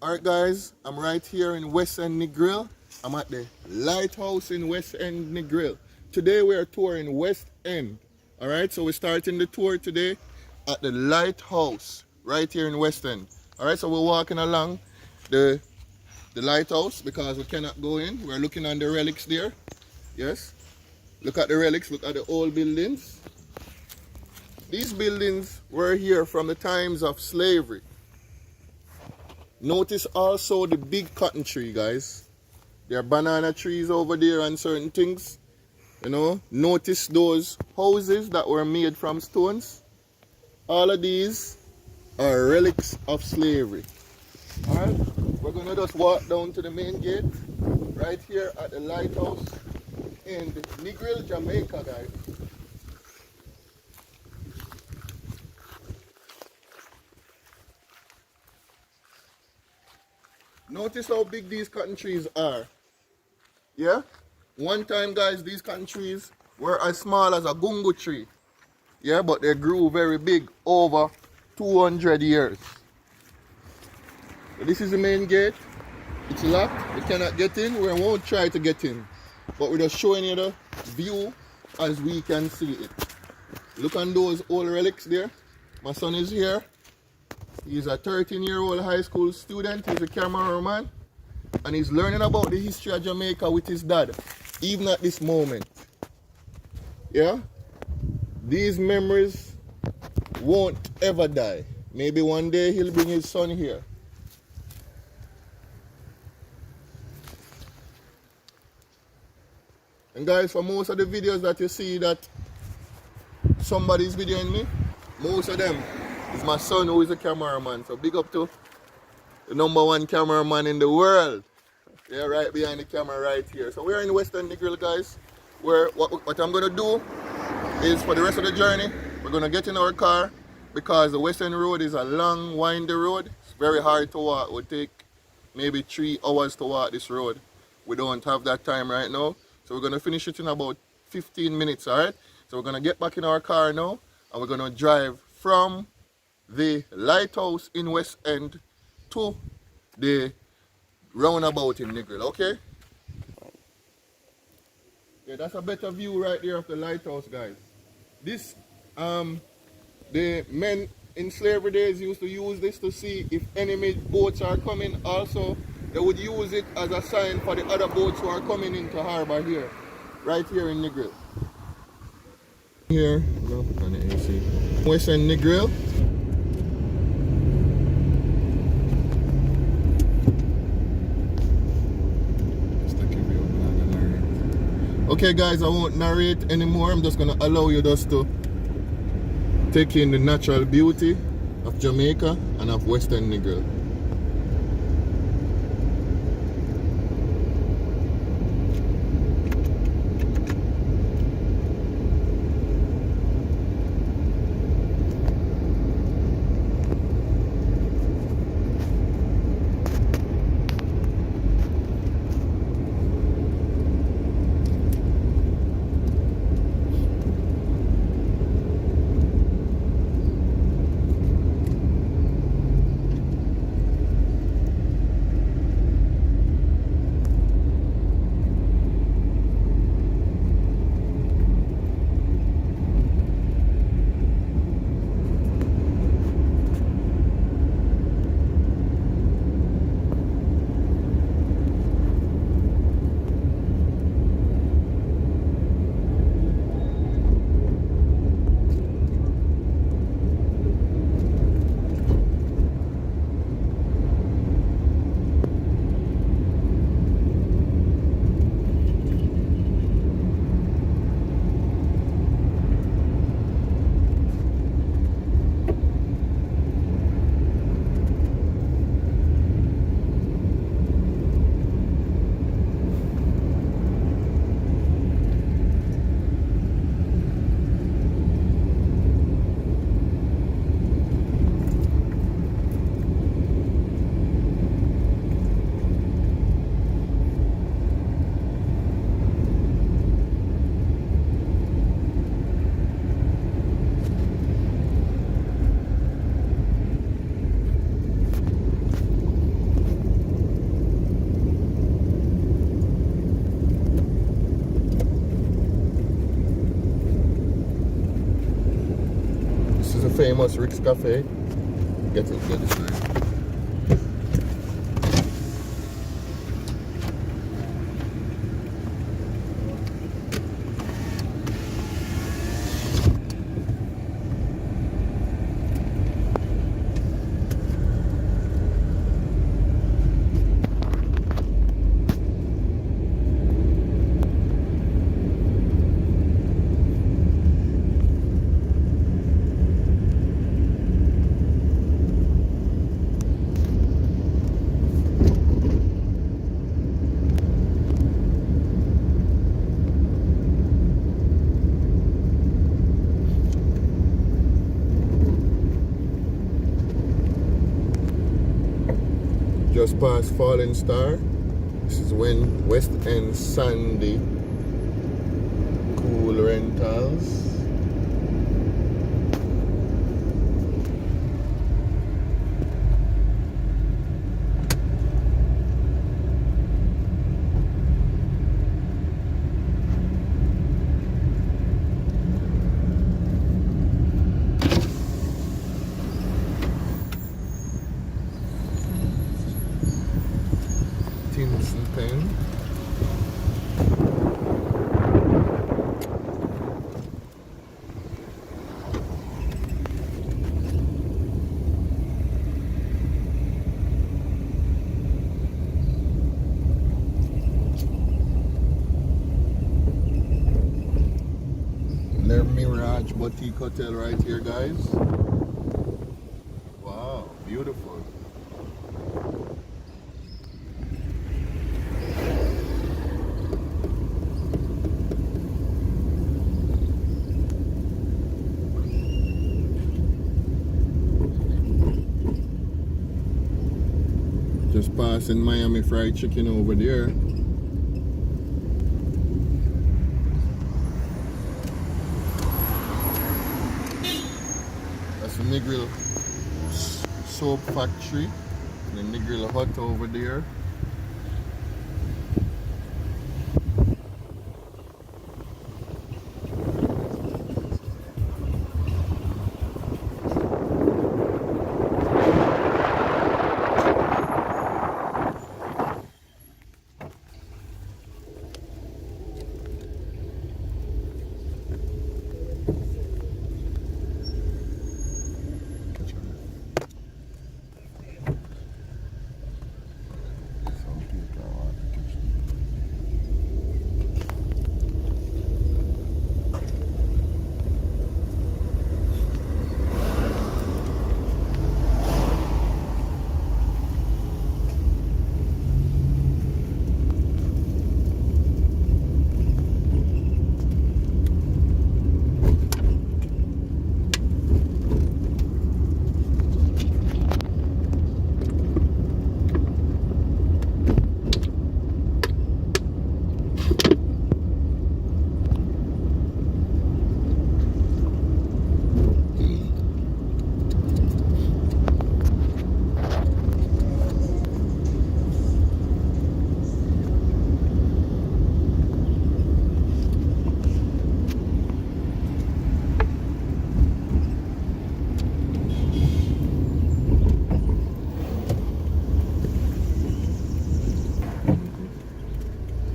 Alright guys, I'm right here in West End Negril. I'm at the lighthouse in West End Negril. Today we are touring West End. Alright, so we're starting the tour today at the lighthouse right here in West End. Alright, so we're walking along the lighthouse because we cannot go in. We're looking on the relics there. Yes, look at the relics, look at the old buildings. These buildings were here from the times of slavery. Notice also the big cotton tree, guys. There are banana trees over there and certain things. You know, notice those houses that were made from stones. All of these are relics of slavery. Alright, we're gonna just walk down to the main gate right here at the lighthouse in Negril, Jamaica, guys. Notice how big these cotton trees are. Yeah? One time, guys, these cotton trees were as small as a gungo tree. Yeah, but they grew very big over 200 years. So this is the main gate. It's locked. We cannot get in. We won't try to get in. But we're just showing you the view as we can see it. Look on those old relics there. My son is here. He's a 13-year-old high school student. He's a cameraman. And he's learning about the history of Jamaica with his dad, even at this moment. Yeah? These memories won't ever die. Maybe one day he'll bring his son here. And guys, for most of the videos that you see that somebody's videoing me, most of them is my son who is a cameraman. So big up to the #1 cameraman in the world. Yeah, right behind the camera right here. So we're in West End Negril, guys. Where what I'm gonna do is for the rest of the journey, we're gonna get in our car because the West End Road is a long, windy road. It's very hard to walk. It would take maybe 3 hours to walk this road. We don't have that time right now. So we're gonna finish it in about 15 minutes, alright? So we're gonna get back in our car now and we're gonna drive from the lighthouse in West End to the roundabout in Negril, okay? Yeah, that's a better view right there of the lighthouse, guys. This, the men in slavery days used to use this to see if enemy boats are coming. Also, they would use it as a sign for the other boats who are coming into harbor here, right here in Negril. Here, no, on the AC. West End Negril. Okay guys, I won't narrate anymore. I'm just gonna allow you just to take in the natural beauty of Jamaica and of West End Negril. famous Rick's Cafe. Get it this way. Just past Falling Star. This is when West End Sandy Cool Rentals. Pen. Mirage Boutique Hotel right here, guys. Wow, beautiful. Just passing Miami Fried Chicken over there. That's the Negril soap factory. The Negril hut over there.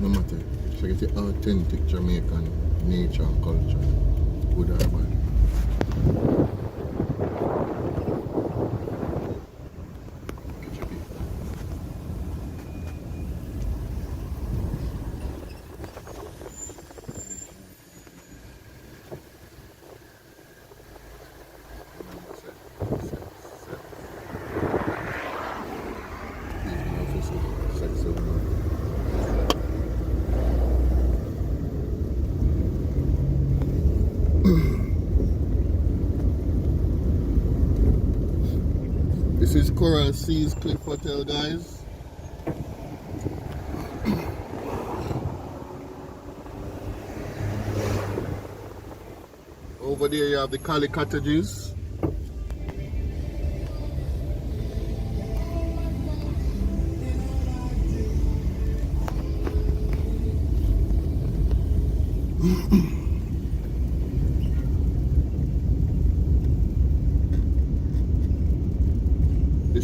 No matter, so get the authentic Jamaican nature and culture, good or bad. This is Coral Seas Cliff Hotel, guys. Over there you have the Cali Cottages.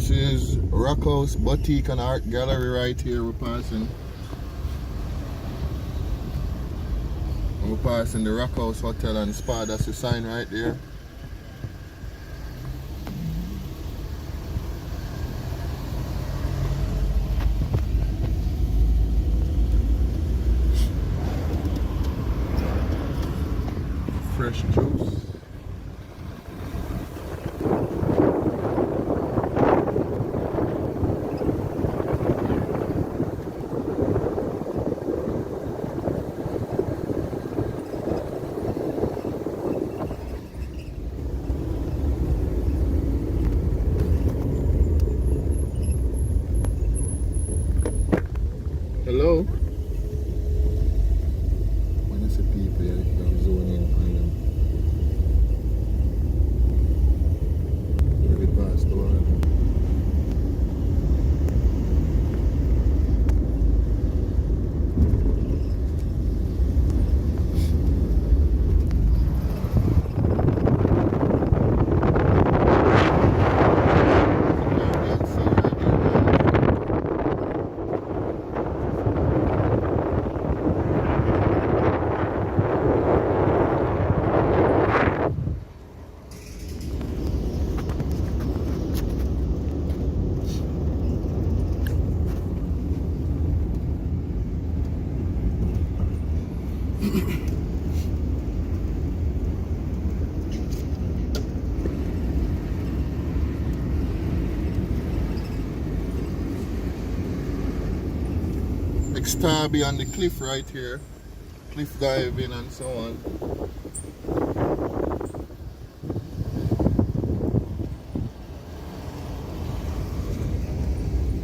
This is Rock House Boutique and Art Gallery right here. We're passing the Rock House Hotel and Spa. That's the sign right there. Fresh juice. Hello? When I see people here, I'm zoning in on them. Really past the one. Star beyond the cliff right here, cliff diving and so on.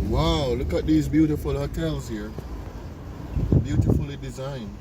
Wow, look at these beautiful hotels here, beautifully designed.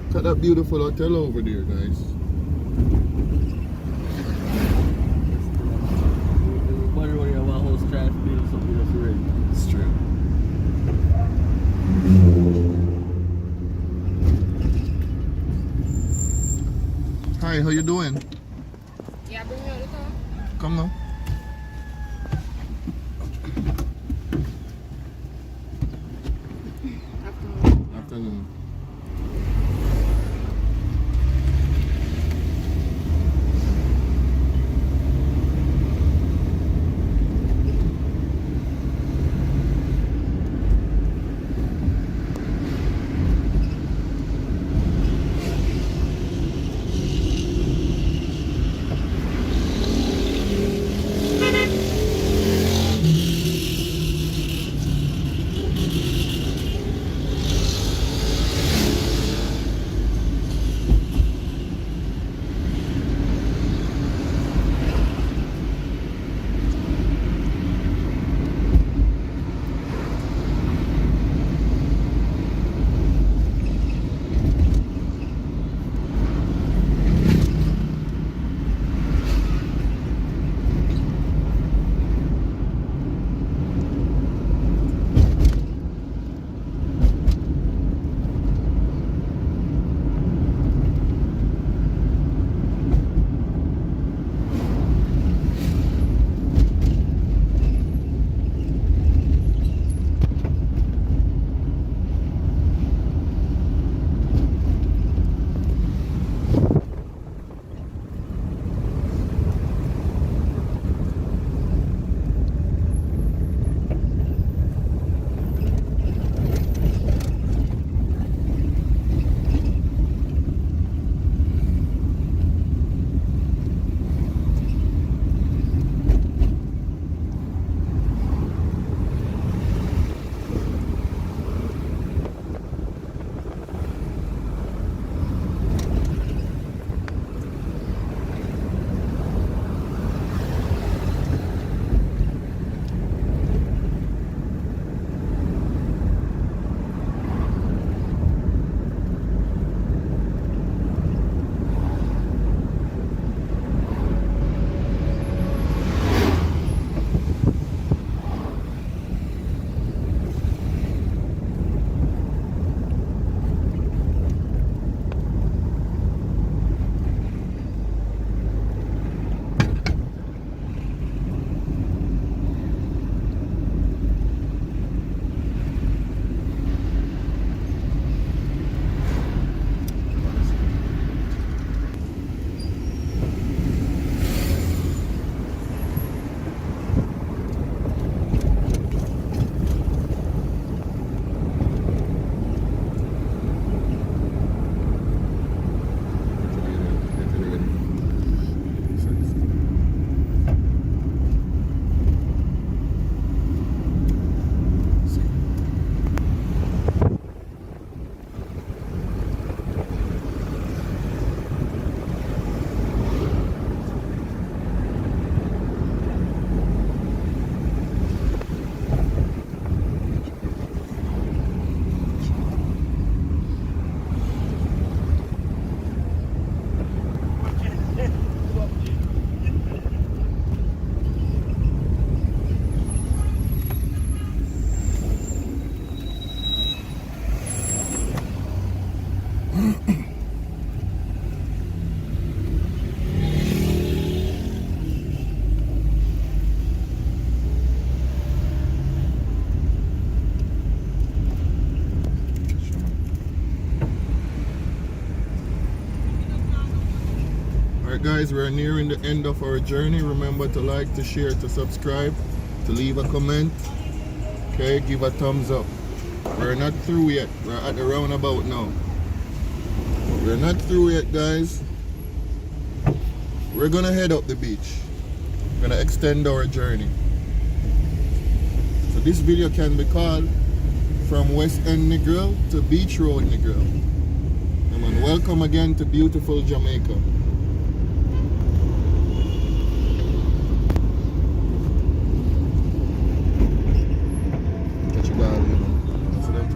Look at that beautiful hotel over there, guys. It's true. Hi, how you doing? Yeah, bring me out the car. Come now. Afternoon. Alright guys, we're nearing the end of our journey. Remember to like, to share, to subscribe, to leave a comment. Okay, give a thumbs up. We're not through yet. We're at the roundabout now. We're not through yet, guys. We're gonna head up the beach. We're gonna extend our journey. So this video can be called From West End Negril to Beach Road Negril. And welcome again to beautiful Jamaica. Catch your dog, you know. See them?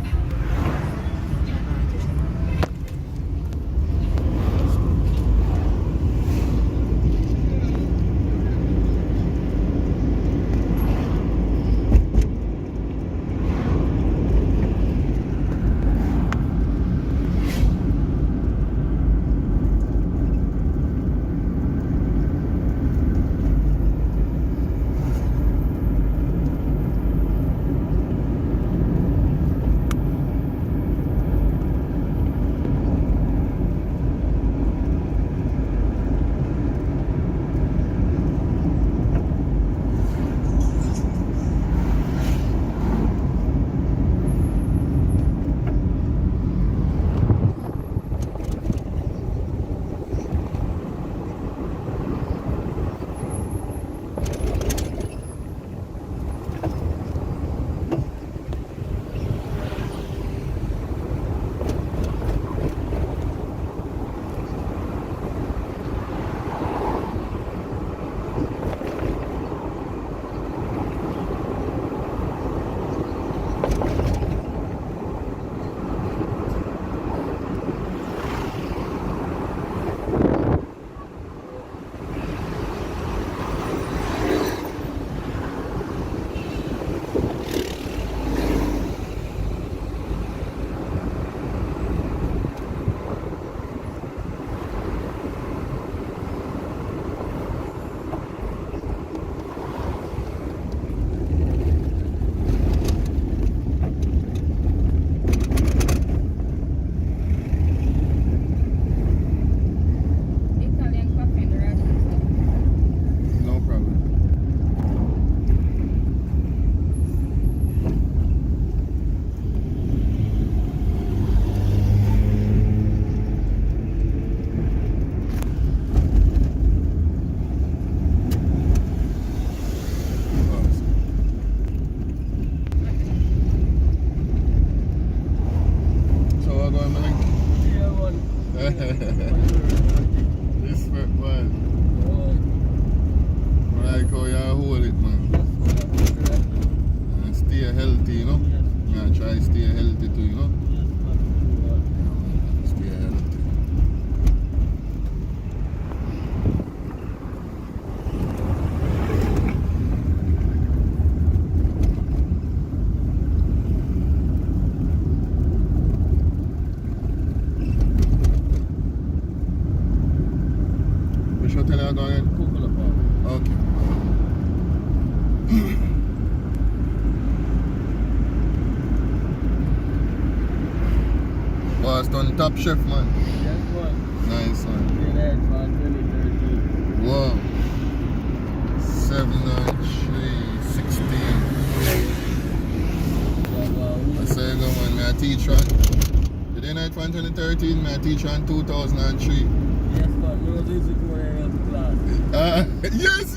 Respect, man. I like how you hold it, man. And stay healthy, you know. Yeah, try to stay healthy too, you know. Stay healthy. Which hotel are you going? Okay. Boston Top Chef, man. Yes, one. Nice one. Yeah, that's one, 2013. Wow. 79316. I say go man, me a teach on. The day night from 2013, me a teach on 2003. Yes, one. No, this is where I was class. Yes.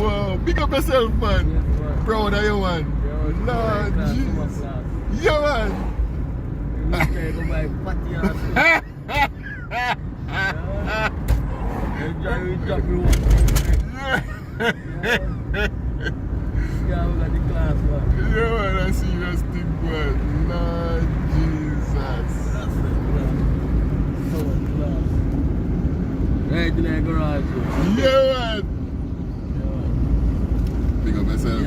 Wow. Big up yourself, man. Yes, one. Proud of you, man. Lord Jesus. Yeah, man. You look like go buy patty and enjoy with Jack Rowan. Yeah, we got the class, man. Yeah, man, I see you thing, man. Lord Jesus. That's it, man. So much class. Right in the garage. Yeah, man. Big up yourself, Yeah,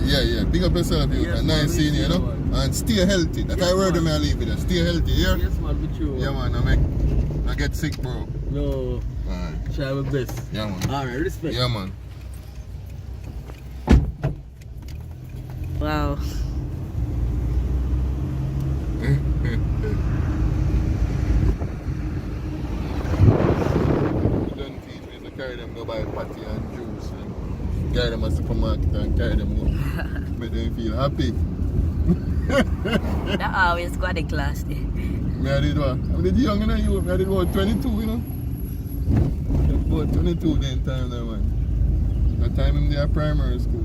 yeah? Yeah. Big up yourself, you. Yes, Nice man, seeing you, you know? And stay healthy. That Yes, I word man. me I leave with you. Stay healthy, yeah? Yes, man, with you. Yeah, man. I get sick, bro. No, Alright. try my best. Yeah, man. Alright, respect. Yeah, man. Wow. carry them go buy patty and juice and carry them at the supermarket and carry them home. Make them feel happy. That always got the class there. Me I did what? I did young in you. I did about 22, you know. About 22 then time now, man. That time I'm there at primary school.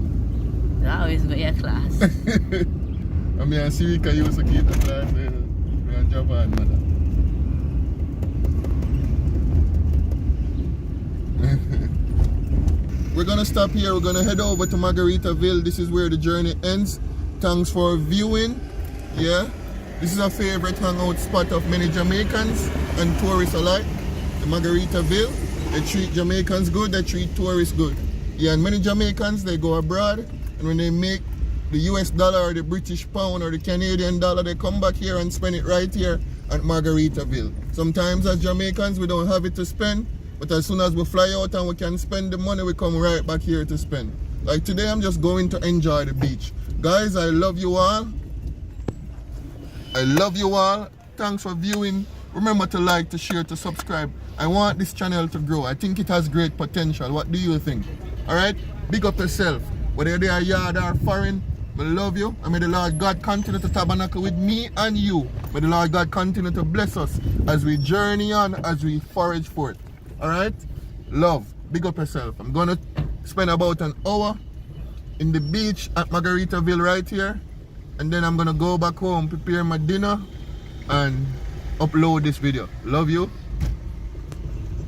That always got your class. And me and Sirika used to keep the class there. Me and Japan, mother. We're gonna stop here. We're gonna head over to Margaritaville. This is where the journey ends. Thanks for viewing. Yeah, this is a favorite hangout spot of many Jamaicans and tourists alike. The Margaritaville. They treat Jamaicans good. They treat tourists good. Yeah, and many Jamaicans, they go abroad, and when they make the US dollar or the British pound or the Canadian dollar, they come back here and spend it right here at Margaritaville. Sometimes as Jamaicans, we don't have it to spend. But as soon as we fly out and we can spend the money, we come right back here to spend. Like today, I'm just going to enjoy the beach. Guys, I love you all. I love you all. Thanks for viewing. Remember to like, to share, to subscribe. I want this channel to grow. I think it has great potential. What do you think? Alright? Big up yourself. Whether they are yard or foreign, I love you. And may the Lord God continue to tabernacle with me and you. May the Lord God continue to bless us as we journey on, as we forage forth. Alright? Love. Big up yourself. I'm gonna spend about an hour in the beach at Margaritaville right here. And then I'm gonna go back home, prepare my dinner and upload this video. Love you.